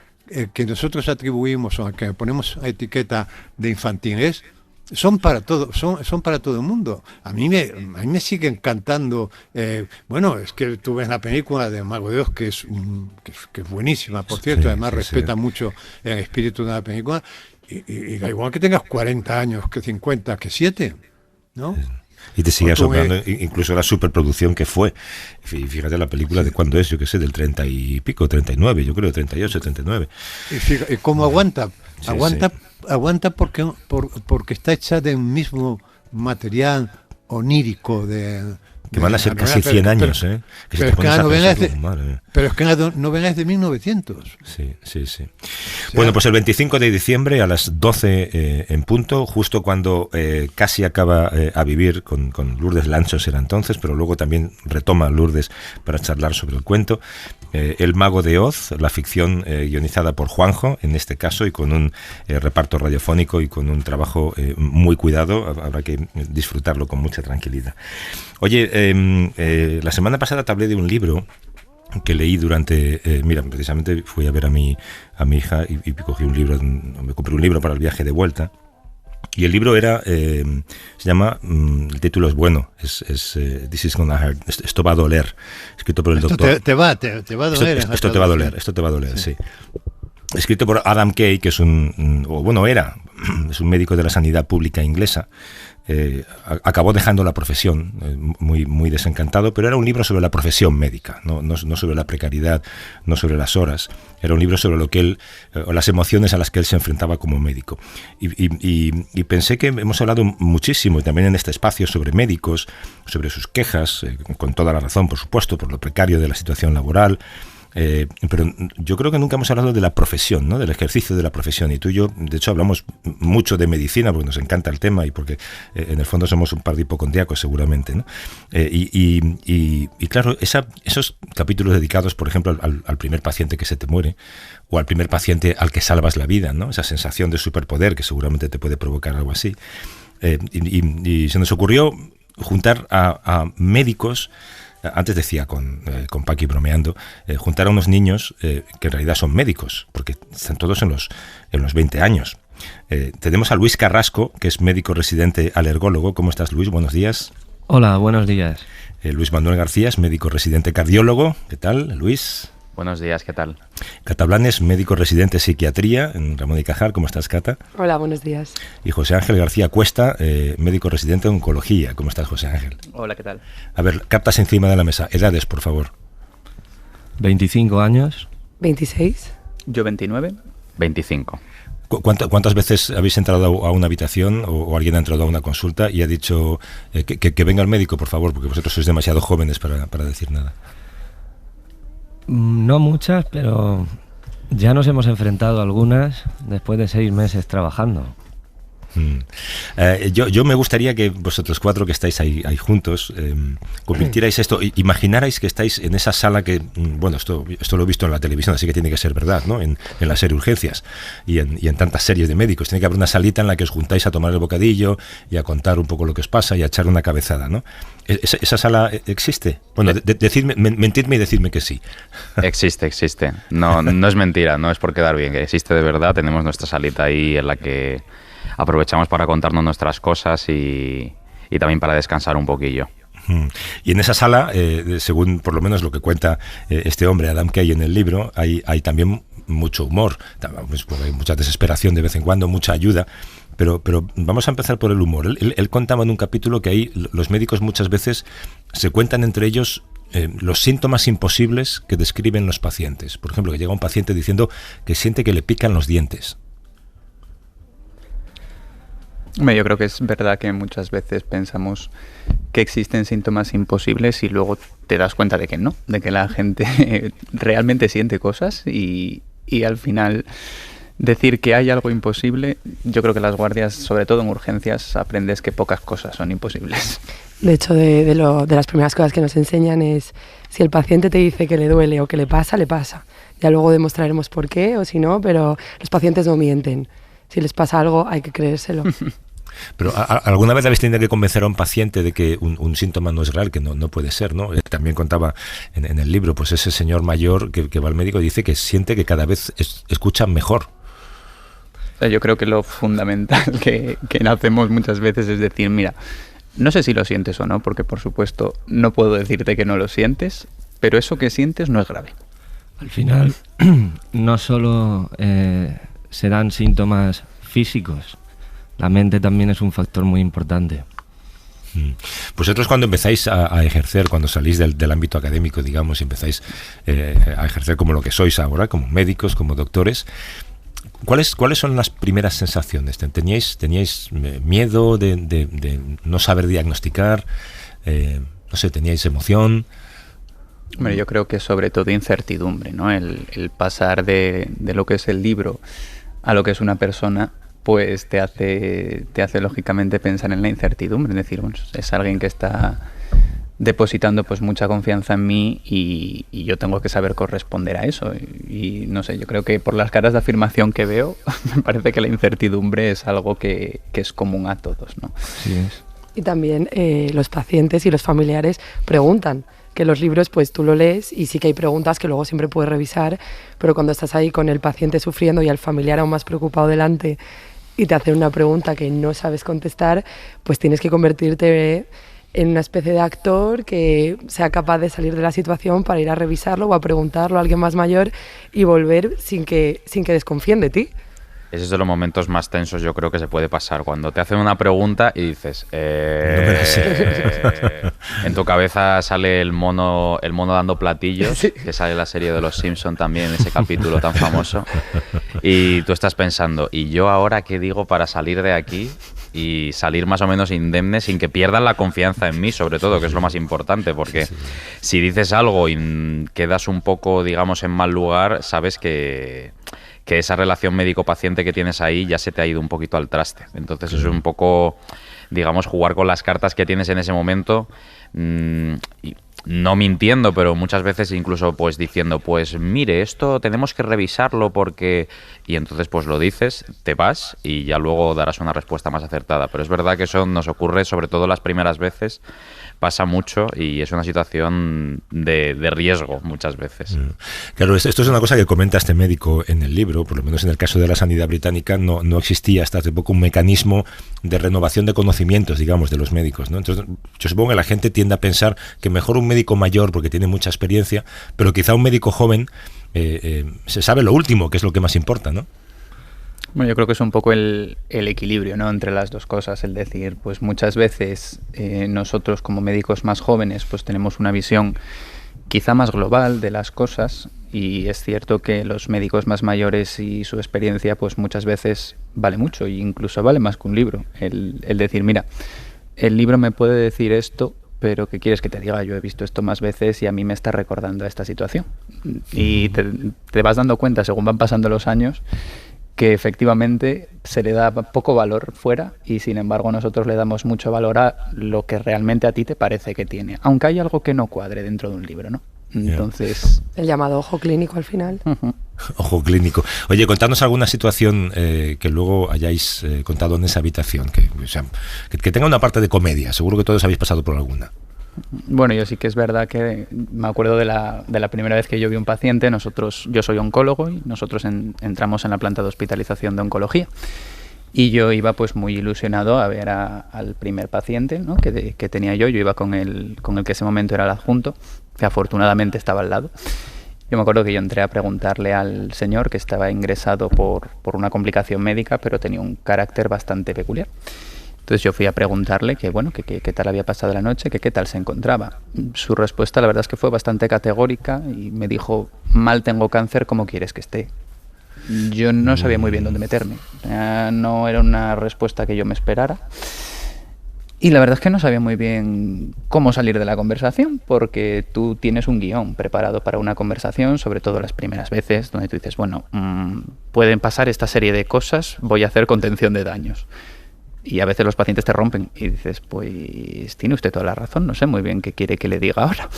D: que nosotros atribuimos o que ponemos a etiqueta de infantiles, son para todo el mundo. A mí me sigue encantando. Bueno, es que tú ves la película de Mago de Oz, que es buenísima, por cierto, sí, además respeta mucho el espíritu de la película. Y da igual que tengas 40 años, que 50, que 7, ¿no?
C: Y te sigue asombrando incluso la superproducción que fue. Fíjate la película de cuándo es, yo qué sé, del 30 y pico, 39, yo creo, 38, 39.
D: Y cómo aguanta. Sí, aguanta porque está hecha del mismo material onírico de
C: Que van a ser casi 100 años, ¿eh? Que
D: pero,
C: si te pones a pensarlo, madre mía.
D: Pero es que la novena es de 1900.
C: Sí. Bueno, pues el 25 de diciembre a las 12 en punto, justo cuando casi acaba a vivir con Lourdes Lanchos era entonces, pero luego también retoma Lourdes para charlar sobre el cuento. El Mago de Oz, la ficción guionizada por Juanjo, en este caso, y con un reparto radiofónico y con un trabajo muy cuidado. Habrá que disfrutarlo con mucha tranquilidad. Oye, la semana pasada te hablé de un libro que leí durante... mira, precisamente fui a ver a mi hija y cogí un libro, me compré un libro para el viaje de vuelta. Y el libro era, se llama, el título es bueno, es This is gonna hurt, esto va a doler, escrito por el doctor.
D: Te va a doler.
C: Esto te va a doler, sí. Escrito por Adam Kay, que es es un médico de la sanidad pública inglesa. Acabó dejando la profesión, muy desencantado, pero era un libro sobre la profesión médica, no sobre la precariedad, no sobre las horas. Era un libro sobre lo que él, o las emociones a las que él se enfrentaba como médico. Y pensé que hemos hablado muchísimo, y también en este espacio, sobre médicos, sobre sus quejas, con toda la razón, por supuesto, por lo precario de la situación laboral. Pero yo creo que nunca hemos hablado de la profesión, ¿no? Del ejercicio de la profesión, y tú y yo, de hecho, hablamos mucho de medicina porque nos encanta el tema y porque en el fondo somos un par de hipocondríacos seguramente, ¿no? Y claro, esos capítulos dedicados, por ejemplo, al primer paciente que se te muere o al primer paciente al que salvas la vida, ¿no? Esa sensación de superpoder que seguramente te puede provocar algo así. Y se nos ocurrió juntar a médicos. Antes decía con Paqui bromeando, juntar a unos niños que en realidad son médicos, porque están todos en los 20 años. Tenemos a Luis Carrasco, que es médico residente alergólogo. ¿Cómo estás, Luis? Buenos días.
G: Hola, buenos días.
C: Luis Manuel García es médico residente cardiólogo. ¿Qué tal, Luis?
H: Buenos días, ¿qué tal?
C: Cata Blanes, médico residente psiquiatría en Ramón y Cajal. ¿Cómo estás, Cata?
I: Hola, buenos días.
C: Y José Ángel García Cuesta, médico residente en oncología. ¿Cómo estás, José Ángel?
J: Hola, ¿qué tal?
C: A ver, cartas encima de la mesa. Edades, por favor.
G: 25 años.
I: 26.
J: Yo 29.
H: 25.
C: ¿Cuántas veces habéis entrado a una habitación o alguien ha entrado a una consulta y ha dicho que venga el médico, por favor, porque vosotros sois demasiado jóvenes para decir nada?
G: No muchas, pero ya nos hemos enfrentado a algunas después de 6 meses trabajando.
C: Yo me gustaría que vosotros cuatro que estáis ahí juntos convirtierais esto, imaginarais que estáis en esa sala que, bueno, esto lo he visto en la televisión, así que tiene que ser verdad, ¿no? En la serie Urgencias y en tantas series de médicos, tiene que haber una salita en la que os juntáis a tomar el bocadillo y a contar un poco lo que os pasa y a echar una cabezada, ¿no? ¿Esa sala existe? Bueno, mentidme y decidme que sí.
H: Existe. No es mentira, no es por quedar bien, que existe de verdad. Tenemos nuestra salita ahí en la que aprovechamos para contarnos nuestras cosas y también para descansar un poquillo.
C: Y en esa sala, según por lo menos lo que cuenta este hombre, Adam Kay, en el libro, hay también mucho humor, hay mucha desesperación de vez en cuando, mucha ayuda, pero vamos a empezar por el humor. Él contaba en un capítulo que ahí los médicos muchas veces se cuentan entre ellos los síntomas imposibles que describen los pacientes. Por ejemplo, que llega un paciente diciendo que siente que le pican los dientes.
J: Yo creo que es verdad que muchas veces pensamos que existen síntomas imposibles y luego te das cuenta de que no, de que la gente realmente siente cosas y al final decir que hay algo imposible, yo creo que las guardias, sobre todo en urgencias, aprendes que pocas cosas son imposibles.
I: De hecho, de las primeras cosas que nos enseñan es si el paciente te dice que le duele o que le pasa, le pasa. Ya luego demostraremos por qué o si no, pero los pacientes no mienten. Si les pasa algo, hay que creérselo.
C: Pero ¿alguna vez habéis tenido que convencer a un paciente de que un síntoma no es real, que no puede ser, ¿no? También contaba en el libro, pues ese señor mayor que va al médico y dice que siente que cada vez escucha mejor.
J: Yo creo que lo fundamental que hacemos muchas veces es decir, mira, no sé si lo sientes o no, porque por supuesto no puedo decirte que no lo sientes, pero eso que sientes no es grave.
G: Al final, no solo se dan síntomas físicos, la mente también es un factor muy importante.
C: Vosotros cuando empezáis a ejercer, cuando salís del ámbito académico, digamos, y empezáis a ejercer como lo que sois ahora, como médicos, como doctores, ¿cuáles son las primeras sensaciones? ¿Teníais miedo de no saber diagnosticar? no sé, teníais emoción.
J: Bueno, yo creo que sobre todo incertidumbre, ¿no? El pasar de lo que es el libro a lo que es una persona, pues te hace lógicamente pensar en la incertidumbre. Es decir, bueno, es alguien que está depositando pues mucha confianza en mí y yo tengo que saber corresponder a eso. Y no sé, yo creo que por las caras de afirmación que veo, me parece que la incertidumbre es algo que es común a todos, ¿no?
C: Sí es.
I: Y también los pacientes y los familiares preguntan. Que los libros pues tú lo lees y sí que hay preguntas que luego siempre puedes revisar, pero cuando estás ahí con el paciente sufriendo y el familiar aún más preocupado delante y te hacen una pregunta que no sabes contestar, pues tienes que convertirte en una especie de actor que sea capaz de salir de la situación para ir a revisarlo o a preguntarlo a alguien más mayor y volver sin que desconfíen de ti.
H: Ese es de los momentos más tensos, yo creo, que se puede pasar. Cuando te hacen una pregunta y dices... en tu cabeza sale el mono dando platillos, sí, que sale en la serie de Los Simpson también, ese capítulo tan famoso. Y tú estás pensando, ¿y yo ahora qué digo para salir de aquí y salir más o menos indemne sin que pierdan la confianza en mí, sobre todo, que es lo más importante? Porque si dices algo y quedas un poco, digamos, en mal lugar, sabes que esa relación médico-paciente que tienes ahí ya se te ha ido un poquito al traste. Entonces es un poco, digamos, jugar con las cartas que tienes en ese momento, y no mintiendo, pero muchas veces incluso pues diciendo, pues mire, esto tenemos que revisarlo porque... Y entonces pues lo dices, te vas y ya luego darás una respuesta más acertada. Pero es verdad que eso nos ocurre sobre todo las primeras veces, pasa mucho y es una situación de riesgo muchas veces.
C: Claro, esto es una cosa que comenta este médico en el libro, por lo menos en el caso de la sanidad británica no existía hasta hace poco un mecanismo de renovación de conocimientos, digamos, de los médicos, ¿no? Entonces yo supongo que la gente tiende a pensar que mejor un médico mayor porque tiene mucha experiencia, pero quizá un médico joven se sabe lo último, que es lo que más importa, ¿no?
J: Bueno, yo creo que es un poco el equilibrio, ¿no?, entre las dos cosas. El decir, pues muchas veces nosotros como médicos más jóvenes pues tenemos una visión quizá más global de las cosas y es cierto que los médicos más mayores y su experiencia pues muchas veces vale mucho e incluso vale más que un libro. El decir, mira, el libro me puede decir esto, pero ¿qué quieres que te diga? Yo he visto esto más veces y a mí me está recordando a esta situación. Y te vas dando cuenta según van pasando los años que efectivamente se le da poco valor fuera y sin embargo nosotros le damos mucho valor a lo que realmente a ti te parece que tiene, aunque hay algo que no cuadre dentro de un libro, ¿no? Entonces...
I: El llamado ojo clínico al final.
C: Ojo clínico. Oye, contadnos alguna situación que luego hayáis contado en esa habitación, que tenga una parte de comedia, seguro que todos habéis pasado por alguna.
J: Bueno, yo sí que es verdad que me acuerdo de la primera vez que yo vi un paciente. Yo soy oncólogo y nosotros entramos en la planta de hospitalización de oncología y yo iba pues muy ilusionado a ver al primer paciente, ¿no?, que tenía yo iba con el que en ese momento era el adjunto, que afortunadamente estaba al lado. Yo me acuerdo que yo entré a preguntarle al señor que estaba ingresado por una complicación médica, pero tenía un carácter bastante peculiar. Entonces yo fui a preguntarle que qué tal había pasado la noche, que qué tal se encontraba. Su respuesta la verdad es que fue bastante categórica y me dijo, mal tengo cáncer, ¿cómo quieres que esté? Yo no sabía muy bien dónde meterme. No era una respuesta que yo me esperara. Y la verdad es que no sabía muy bien cómo salir de la conversación, porque tú tienes un guión preparado para una conversación, sobre todo las primeras veces, donde tú dices, bueno, pueden pasar esta serie de cosas, voy a hacer contención de daños. Y a veces los pacientes te rompen y dices, pues tiene usted toda la razón, no sé muy bien qué quiere que le diga ahora.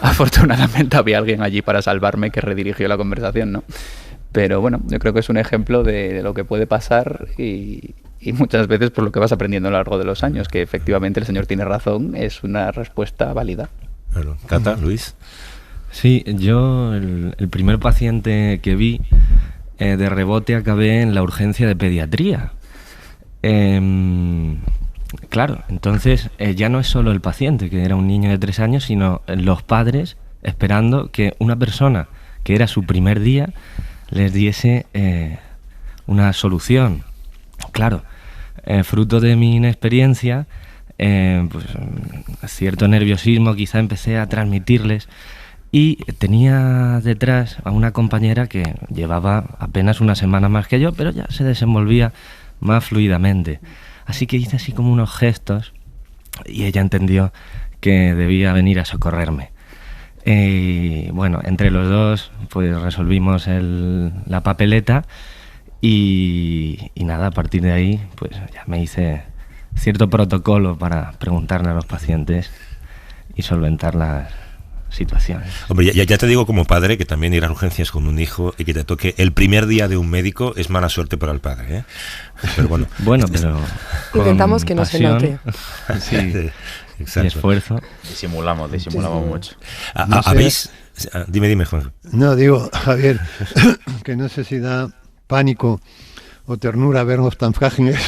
J: Afortunadamente había alguien allí para salvarme que redirigió la conversación, ¿no? Pero bueno, yo creo que es un ejemplo de lo que puede pasar y muchas veces por lo que vas aprendiendo a lo largo de los años, que efectivamente el señor tiene razón, es una respuesta válida.
C: Claro. Cata, Luis.
G: Sí, yo el primer paciente que vi, de rebote acabé en la urgencia de pediatría. Claro, entonces ya no es solo el paciente, que era un niño de 3 años, sino los padres esperando que una persona que era su primer día les diese una solución. Claro, fruto de mi inexperiencia, pues cierto nerviosismo quizá empecé a transmitirles y tenía detrás a una compañera que llevaba apenas una semana más que yo, pero ya se desenvolvía más fluidamente. Así que hice así como unos gestos y ella entendió que debía venir a socorrerme. Y bueno, entre los dos pues resolvimos la papeleta y nada, a partir de ahí pues ya me hice cierto protocolo para preguntarle a los pacientes y solventar las situaciones.
C: Hombre, ya te digo como padre que también ir a urgencias con un hijo y que te toque el primer día de un médico es mala suerte para el padre, ¿eh? Pero bueno.
G: Bueno, pero
I: intentamos que no
G: pasión,
I: se note.
G: Sí,
C: exacto.
G: Y esfuerzo.
H: Disimulamos mucho.
D: No sé.
C: ¿Habéis? Dime, Juan.
D: No, digo, Javier, que no sé si da pánico o ternura vernos tan frágiles.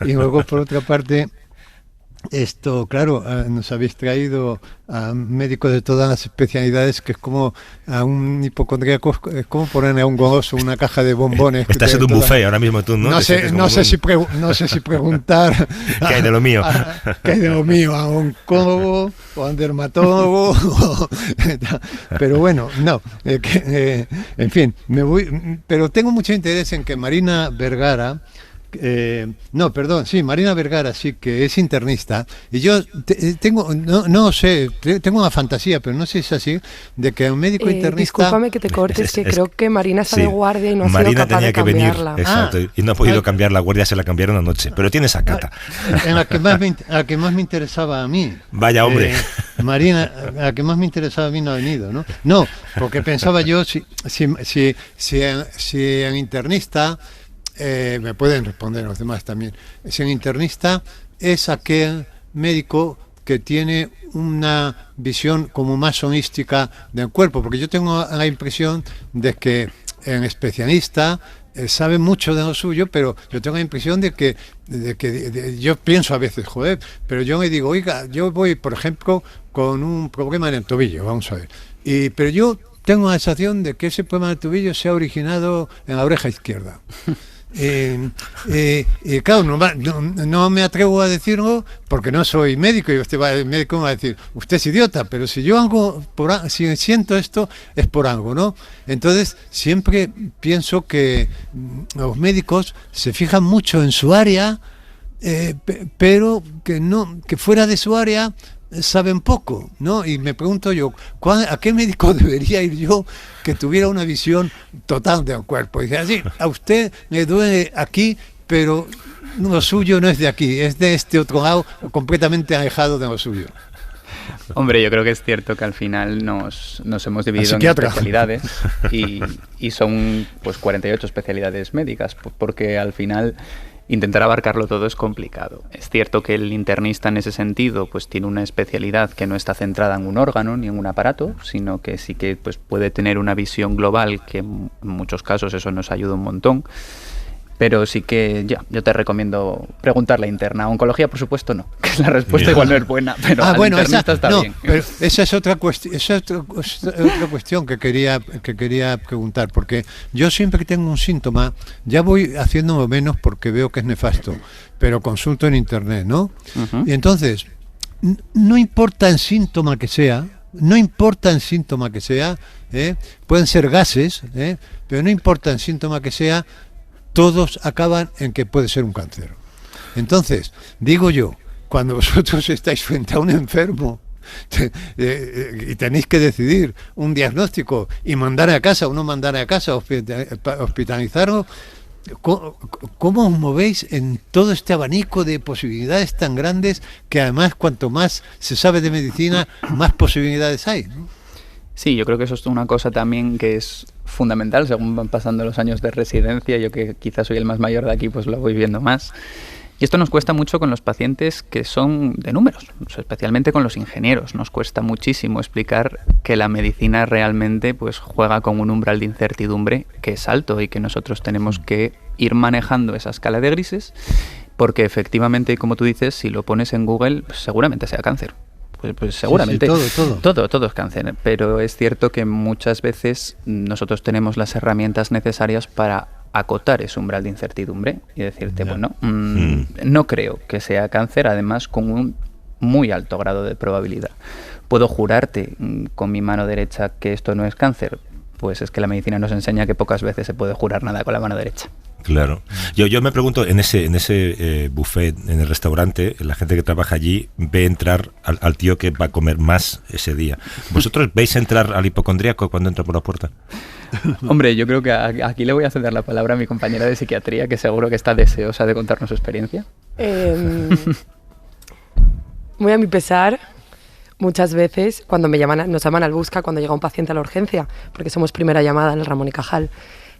D: Y luego, por otra parte, esto, claro, nos habéis traído a médicos de todas las especialidades, que es como a un hipocondríaco, es como ponerle a un goloso una caja de bombones.
C: Estás en un buffet ahora mismo tú, ¿no?
D: No sé si preguntar
C: ¿qué hay de lo mío?
D: ¿Qué hay de lo mío? A un oncólogo o a un dermatólogo. Pero bueno, no. En fin, pero tengo mucho interés en que Marina Vergara, Marina Vergara, sí, que es internista, y yo tengo una fantasía, pero no sé si es así, de que un médico internista...
I: Discúlpame que te cortes, que creo que Marina está de guardia y no ha sido
C: Marina
I: capaz
C: tenía
I: de
C: que venir,
I: cambiarla.
C: exacto, y no ha podido cambiar la guardia, se la cambiaron anoche, pero tienes a Cata.
D: En la que más me interesaba a mí.
C: Vaya hombre.
D: Marina, la que más me interesaba a mí no ha venido, ¿no? No, porque pensaba yo, si en internista... me pueden responder los demás también. Si un internista es aquel médico que tiene una visión como más holística del cuerpo, porque yo tengo la impresión de que el especialista sabe mucho de lo suyo, pero yo tengo la impresión de que yo pienso a veces, joder, pero yo me digo, oiga, yo voy, por ejemplo, con un problema en el tobillo, vamos a ver, pero yo tengo la sensación de que ese problema del tobillo se ha originado en la oreja izquierda. Claro, no me atrevo a decirlo porque no soy médico, y el médico me va a decir, usted es idiota, pero si yo hago si siento esto es por algo, ¿no? Entonces siempre pienso que los médicos se fijan mucho en su área, pero que fuera de su área saben poco, ¿no? Y me pregunto yo, ¿a qué médico debería ir yo que tuviera una visión total del cuerpo? Y dice, así, a usted le duele aquí, pero lo suyo no es de aquí, es de este otro lado, completamente alejado de lo suyo.
J: Hombre, yo creo que es cierto que al final nos hemos dividido en especialidades y son pues 48 especialidades médicas, porque al final intentar abarcarlo todo es complicado. Es cierto que el internista en ese sentido pues tiene una especialidad que no está centrada en un órgano ni en un aparato, sino que sí que pues puede tener una visión global, que en muchos casos eso nos ayuda un montón. Pero sí que yo te recomiendo preguntarle interna. Oncología, por supuesto, no. Que la respuesta igual no es buena, pero internista está bien.
D: Pero esa es otra cuestión que quería preguntar, porque yo siempre que tengo un síntoma, ya voy haciéndolo menos porque veo que es nefasto, pero consulto en internet, ¿no? Uh-huh. Y entonces, no importa el síntoma que sea, pueden ser gases, pero no importa el síntoma que sea, todos acaban en que puede ser un cáncer. Entonces, digo yo, cuando vosotros estáis frente a un enfermo y tenéis que decidir un diagnóstico y mandar a casa o no mandar a casa, hospitalizarlo, ¿cómo os movéis en todo este abanico de posibilidades tan grandes que además cuanto más se sabe de medicina, más posibilidades hay, ¿no?
J: Sí, yo creo que eso es una cosa también que es fundamental según van pasando los años de residencia. Yo que quizás soy el más mayor de aquí, pues lo voy viendo más. Y esto nos cuesta mucho con los pacientes que son de números, especialmente con los ingenieros. Nos cuesta muchísimo explicar que la medicina realmente pues juega con un umbral de incertidumbre que es alto y que nosotros tenemos que ir manejando esa escala de grises, porque efectivamente, como tú dices, si lo pones en Google, pues seguramente sea cáncer. Pues seguramente
D: sí,
J: todo es cáncer, pero es cierto que muchas veces nosotros tenemos las herramientas necesarias para acotar ese umbral de incertidumbre y decirte, no creo que sea cáncer, además con un muy alto grado de probabilidad. ¿Puedo jurarte con mi mano derecha que esto no es cáncer? Pues es que la medicina nos enseña que pocas veces se puede jurar nada con la mano derecha.
C: Claro. Yo me pregunto, en ese buffet, en el restaurante, la gente que trabaja allí ve entrar al tío que va a comer más ese día. ¿Vosotros veis entrar al hipocondríaco cuando entra por la puerta?
J: Hombre, yo creo que aquí le voy a ceder la palabra a mi compañera de psiquiatría, que seguro que está deseosa de contarnos su experiencia.
I: Muy a mi pesar, muchas veces cuando nos llaman al Busca, cuando llega un paciente a la urgencia, porque somos primera llamada en el Ramón y Cajal,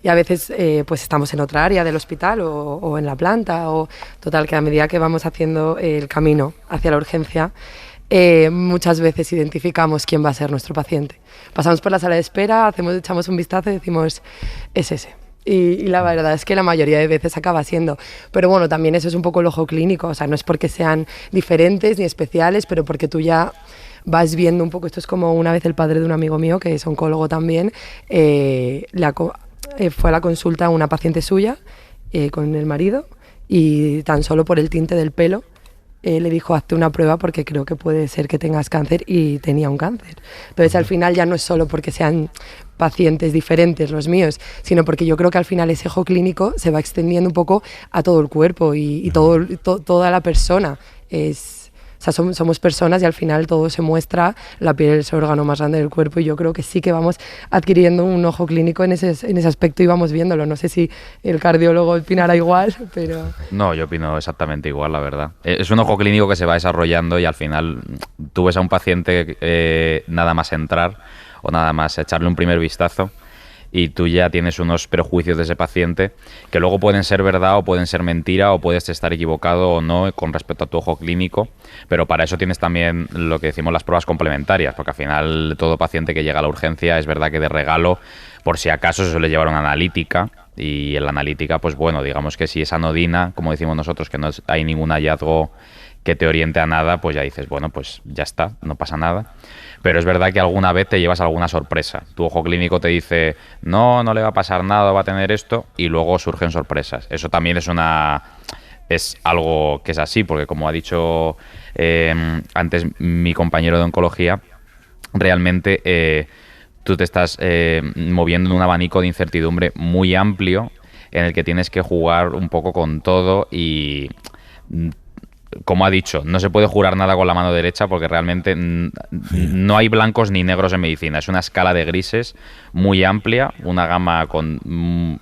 I: y a veces pues estamos en otra área del hospital o en la planta, o total, que a medida que vamos haciendo el camino hacia la urgencia, muchas veces identificamos quién va a ser nuestro paciente. Pasamos por la sala de espera, echamos un vistazo y decimos, es ese. Y la verdad es que la mayoría de veces acaba siendo. Pero bueno, también eso es un poco el ojo clínico, o sea, no es porque sean diferentes ni especiales, pero porque tú ya vas viendo un poco. Esto es como una vez el padre de un amigo mío, que es oncólogo también, fue a la consulta una paciente suya con el marido, y tan solo por el tinte del pelo le dijo, hazte una prueba porque creo que puede ser que tengas cáncer, y tenía un cáncer. Entonces al final ya no es solo porque sean pacientes diferentes los míos, sino porque yo creo que al final ese ojo clínico se va extendiendo un poco a todo el cuerpo y toda la persona. O sea, somos personas y al final todo se muestra, la piel es el órgano más grande del cuerpo, y yo creo que sí que vamos adquiriendo un ojo clínico en ese aspecto y vamos viéndolo. No sé si el cardiólogo opinará igual, pero...
H: No, yo opino exactamente igual, la verdad. Es un ojo clínico que se va desarrollando y al final tú ves a un paciente nada más entrar o nada más echarle un primer vistazo y tú ya tienes unos prejuicios de ese paciente que luego pueden ser verdad o pueden ser mentira, o puedes estar equivocado o no con respecto a tu ojo clínico, pero para eso tienes también lo que decimos las pruebas complementarias, porque al final todo paciente que llega a la urgencia es verdad que de regalo, por si acaso, se suele llevar una analítica, y en la analítica, pues bueno, digamos que si es anodina, como decimos nosotros, que no hay ningún hallazgo que te oriente a nada, pues ya dices, bueno, pues ya está, no pasa nada. Pero es verdad que alguna vez te llevas alguna sorpresa. Tu ojo clínico te dice, no le va a pasar nada, va a tener esto, y luego surgen sorpresas. Eso también es algo que es así, porque como ha dicho antes mi compañero de oncología, realmente tú te estás moviendo en un abanico de incertidumbre muy amplio en el que tienes que jugar un poco con todo y... Como ha dicho, no se puede jurar nada con la mano derecha porque realmente no hay blancos ni negros en medicina. Es una escala de grises muy amplia, una gama con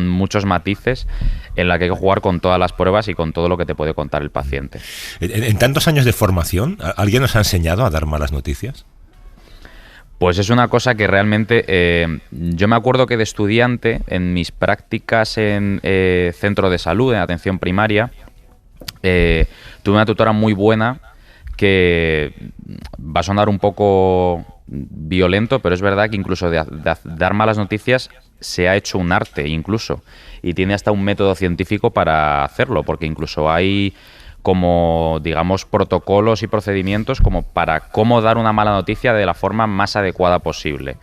H: muchos matices en la que hay que jugar con todas las pruebas y con todo lo que te puede contar el paciente.
C: En tantos años de formación, ¿alguien nos ha enseñado a dar malas noticias?
H: Pues es una cosa que realmente... yo me acuerdo que de estudiante, en mis prácticas en centro de salud, en atención primaria, tuve una tutora muy buena que va a sonar un poco violento, pero es verdad que incluso de dar malas noticias se ha hecho un arte incluso, y tiene hasta un método científico para hacerlo, porque incluso hay como, digamos, protocolos y procedimientos como para cómo dar una mala noticia de la forma más adecuada posible.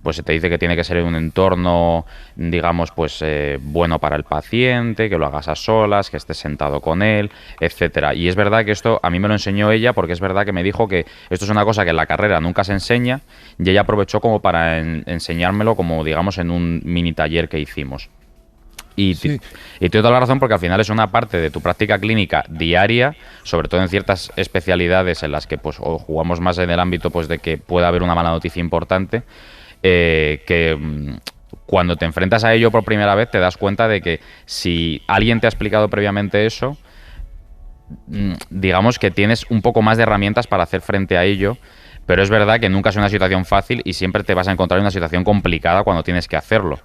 H: Pues se te dice que tiene que ser en un entorno, digamos, pues bueno para el paciente, que lo hagas a solas, que estés sentado con él, etcétera. Y es verdad que esto a mí me lo enseñó ella, porque es verdad que me dijo que esto es una cosa que en la carrera nunca se enseña, y ella aprovechó como para enseñármelo, como digamos en un mini taller que hicimos. Y sí. Y tiene toda la razón, porque al final es una parte de tu práctica clínica diaria, sobre todo en ciertas especialidades en las que pues o jugamos más en el ámbito pues de que pueda haber una mala noticia importante, que cuando te enfrentas a ello por primera vez te das cuenta de que si alguien te ha explicado previamente eso, digamos que tienes un poco más de herramientas para hacer frente a ello, pero es verdad que nunca es una situación fácil y siempre te vas a encontrar en una situación complicada cuando tienes que hacerlo.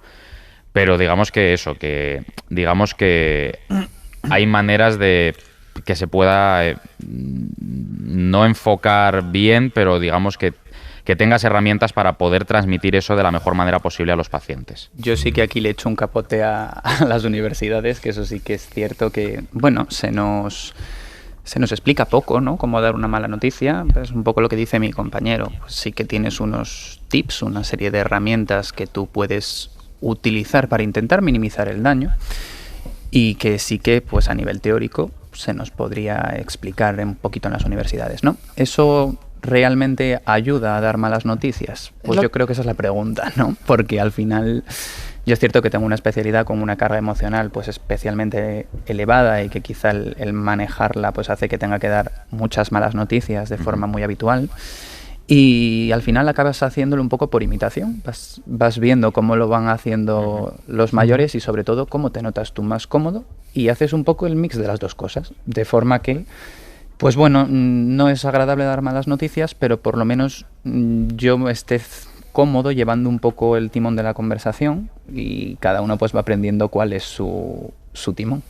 H: Pero digamos que eso, que digamos que hay maneras de que se pueda no enfocar bien, pero digamos que tengas herramientas para poder transmitir eso de la mejor manera posible a los pacientes.
J: Yo sí que aquí le echo un capote a las universidades, que eso sí que es cierto que, bueno, se nos explica poco, ¿no? Cómo dar una mala noticia. Es un poco lo que dice mi compañero. Pues sí que tienes unos tips, una serie de herramientas que tú puedes utilizar para intentar minimizar el daño, y que sí que, pues a nivel teórico, se nos podría explicar un poquito en las universidades, ¿no? Eso... ¿realmente ayuda a dar malas noticias? Pues yo creo que esa es la pregunta, ¿no? Porque al final Yo es cierto que tengo una especialidad con una carga emocional pues especialmente elevada y que quizá el manejarla pues hace que tenga que dar muchas malas noticias de forma muy habitual. Y al final acabas haciéndolo un poco por imitación. Vas viendo cómo lo van haciendo los mayores y sobre todo cómo te notas tú más cómodo y haces un poco el mix de las dos cosas. De forma que, pues bueno, no es agradable dar malas noticias, pero por lo menos yo esté cómodo llevando un poco el timón de la conversación y cada uno pues va aprendiendo cuál es su timón.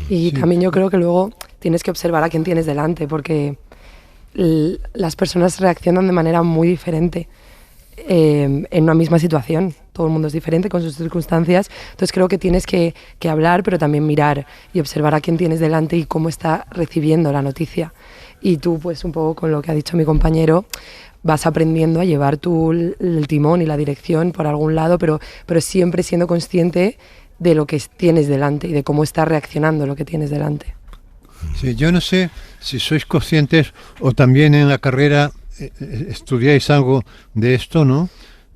I: Y también yo creo que luego tienes que observar a quién tienes delante, porque las personas reaccionan de manera muy diferente en una misma situación. Todo el mundo es diferente con sus circunstancias, entonces creo que tienes que hablar, pero también mirar y observar a quién tienes delante y cómo está recibiendo la noticia. Y tú, pues un poco con lo que ha dicho mi compañero, vas aprendiendo a llevar tú el timón y la dirección por algún lado, pero siempre siendo consciente de lo que tienes delante y de cómo está reaccionando lo que tienes delante.
D: Sí, yo no sé si sois conscientes o también en la carrera estudiáis algo de esto, ¿no?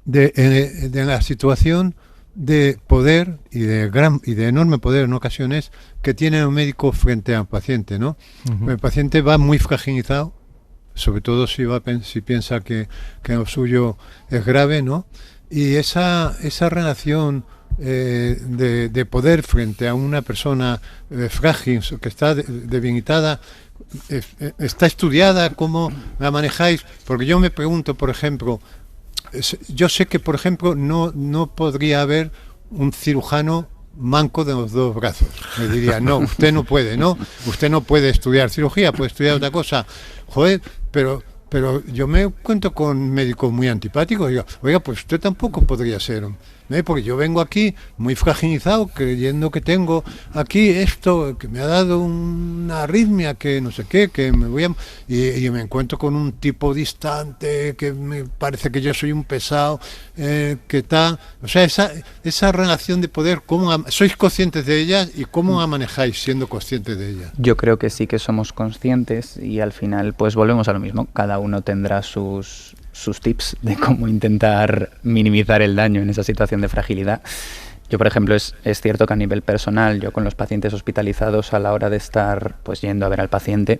D: De la situación de poder y de enorme poder en ocasiones que tiene un médico frente a un paciente, ¿no? El paciente va muy fragilizado, sobre todo si piensa que lo suyo es grave, ¿no? Y esa relación de poder frente a una persona frágil, que está debilitada, está estudiada. ¿Cómo la manejáis? Porque yo me pregunto, por ejemplo, yo sé que, por ejemplo, no podría haber un cirujano manco de los dos brazos. Me diría, no, usted no puede, ¿no? Usted no puede estudiar cirugía, puede estudiar otra cosa. Joder, pero yo me cuento con médicos muy antipáticos y digo, oiga, pues usted tampoco podría ser, ¿no? Porque yo vengo aquí muy fragilizado, creyendo que tengo aquí esto, que me ha dado una arritmia, que no sé qué, que me voy a... Y me encuentro con un tipo distante, que me parece que yo soy un pesado, que tal... O sea, esa relación de poder, ¿cómo sois conscientes de ella y cómo la manejáis siendo conscientes de ella?
J: Yo creo que sí que somos conscientes y al final pues volvemos a lo mismo. Cada uno tendrá sus tips de cómo intentar minimizar el daño en esa situación de fragilidad. Yo, por ejemplo, es cierto que a nivel personal, yo con los pacientes hospitalizados, a la hora de estar pues yendo a ver al paciente,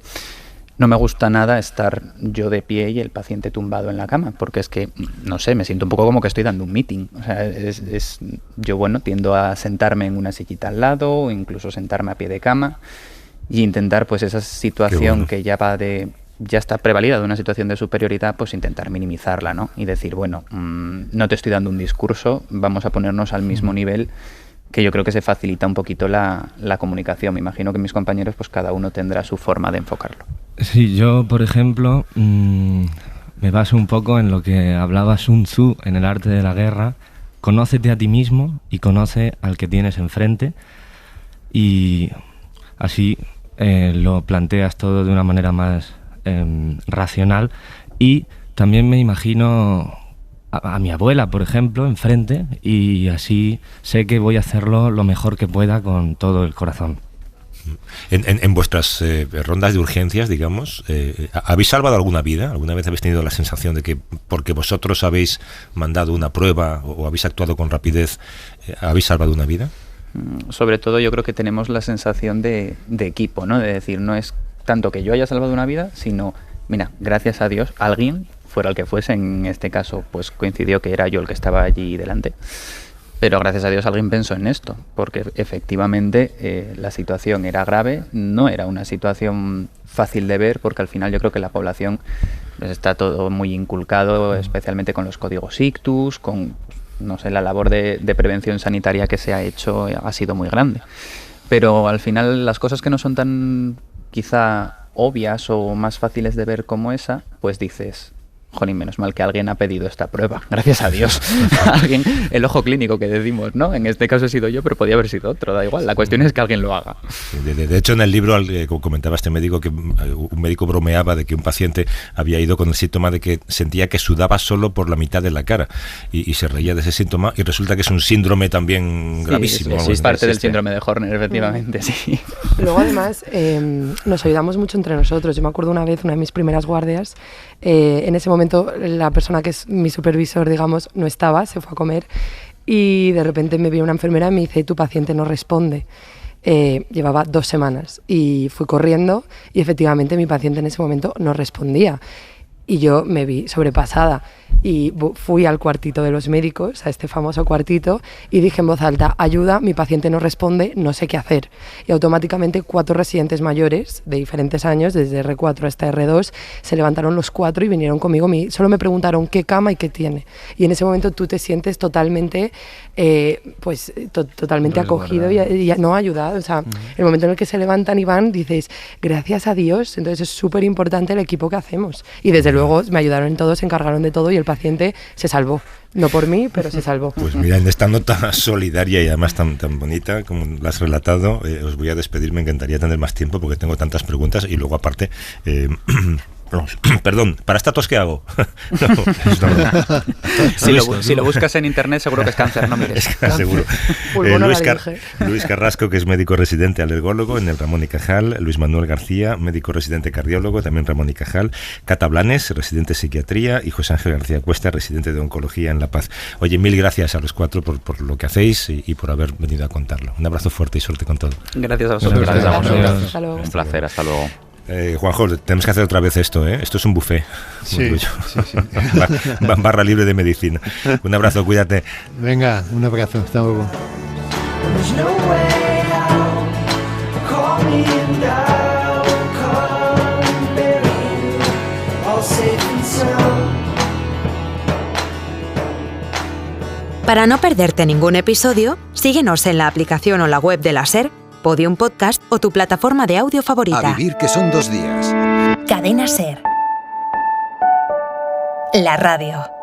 J: no me gusta nada estar yo de pie y el paciente tumbado en la cama, porque es que, no sé, me siento un poco como que estoy dando un meeting. O sea, yo, bueno, tiendo a sentarme en una sillita al lado o incluso sentarme a pie de cama y intentar pues esa situación que ya está prevalida de una situación de superioridad, pues intentar minimizarla, ¿no? Y decir, bueno, no te estoy dando un discurso, vamos a ponernos al mismo nivel, que yo creo que se facilita un poquito la comunicación. Me imagino que mis compañeros, pues cada uno tendrá su forma de enfocarlo.
G: Sí, yo, por ejemplo, me baso un poco en lo que hablaba Sun Tzu en El arte de la guerra. Conócete a ti mismo y conoce al que tienes enfrente, y así lo planteas todo de una manera más racional. Y también me imagino a mi abuela, por ejemplo, enfrente, y así sé que voy a hacerlo lo mejor que pueda con todo el corazón.
C: En vuestras rondas de urgencias, digamos, ¿habéis salvado alguna vida? ¿Alguna vez habéis tenido la sensación de que porque vosotros habéis mandado una prueba o habéis actuado con rapidez, habéis salvado una vida?
J: Sobre todo yo creo que tenemos la sensación de equipo, ¿no? De decir, no es tanto que yo haya salvado una vida, sino, mira, gracias a Dios, alguien, fuera el que fuese, en este caso, pues coincidió que era yo el que estaba allí delante, pero gracias a Dios alguien pensó en esto, porque efectivamente la situación era grave, no era una situación fácil de ver, porque al final yo creo que la población pues, está todo muy inculcado, especialmente con los códigos ictus, con, no sé, la labor de prevención sanitaria que se ha hecho ha sido muy grande, pero al final las cosas que no son tan quizá obvias o más fáciles de ver como esa, pues dices, jolín, menos mal que alguien ha pedido esta prueba, gracias a Dios. Alguien, el ojo clínico que decimos, ¿no? En este caso he sido yo, pero podía haber sido otro, da igual. La cuestión es que alguien lo haga.
C: De hecho, en el libro comentaba este médico que un médico bromeaba de que un paciente había ido con el síntoma de que sentía que sudaba solo por la mitad de la cara y se reía de ese síntoma, y resulta que es un síndrome también gravísimo.
J: Sí, es parte del síndrome de Horner, efectivamente, sí.
I: Luego, además, nos ayudamos mucho entre nosotros. Yo me acuerdo una vez, una de mis primeras guardias, en ese momento la persona que es mi supervisor, digamos, no estaba, se fue a comer, Y de repente me vio una enfermera y me dice, tu paciente no responde. Llevaba 2 semanas y fui corriendo y efectivamente mi paciente en ese momento no respondía. Y yo me vi sobrepasada y fui al cuartito de los médicos, a este famoso cuartito, y dije en voz alta, ayuda, mi paciente no responde, no sé qué hacer. Y automáticamente 4 residentes mayores de diferentes años, desde R4 hasta R2, se levantaron los 4 y vinieron conmigo. Solo me preguntaron qué cama y qué tiene. Y en ese momento tú te sientes totalmente, totalmente acogido y no ayudado. O sea, el momento en el que se levantan y van, dices, gracias a Dios. Entonces es súper importante el equipo que hacemos. Y desde luego me ayudaron en todo, se encargaron de todo y el paciente se salvó. No por mí, pero se salvó.
C: Pues mira, en esta nota solidaria y además tan bonita como la has relatado, os voy a despedir. Me encantaría tener más tiempo porque tengo tantas preguntas y luego aparte... Perdón, ¿para esta tos qué hago?
J: Si lo buscas en internet seguro que es cáncer, no mires.
C: Seguro. Luis Carrasco, que es médico residente alergólogo en el Ramón y Cajal, Luis Manuel García, médico residente cardiólogo, también Ramón y Cajal, Cata Blanes, residente psiquiatría, y José Ángel García Cuesta, residente de oncología en La Paz. Oye, mil gracias a los 4 por lo que hacéis y por haber venido a contarlo. Un abrazo fuerte y suerte con todo.
J: Gracias a vosotros.
H: Gracias a vosotros.
I: Hasta luego.
H: Un placer, hasta luego.
C: Juanjo, tenemos que hacer otra vez esto, ¿eh? Esto es un buffet.
D: Sí.
C: Barra libre de medicina. Un abrazo, cuídate.
D: Venga, un abrazo, hasta luego.
A: Para no perderte ningún episodio, síguenos en la aplicación o la web de la SER, Podium Podcast o tu plataforma de audio favorita.
K: A vivir que son 2 días.
A: Cadena SER. La radio.